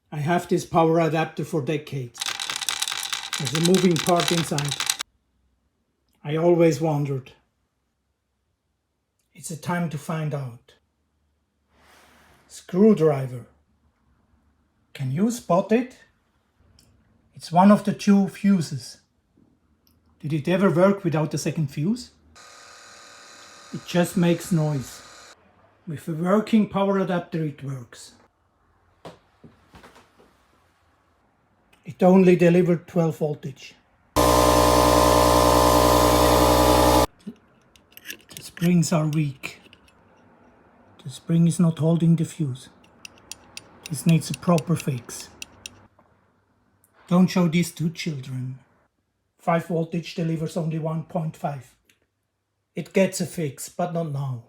I have this power adapter for decades. There's a moving part inside. I always wondered. It's a time to find out. Screwdriver. Can you spot it? It's one of the two fuses. Did it ever work without the second fuse? It just makes noise. With a working power adapter it works. It only delivered 12 voltage. The springs are weak. The spring is not holding the fuse. This needs a proper fix. Don't show this to children. 5 voltage delivers only 1.5. It gets a fix, but not now.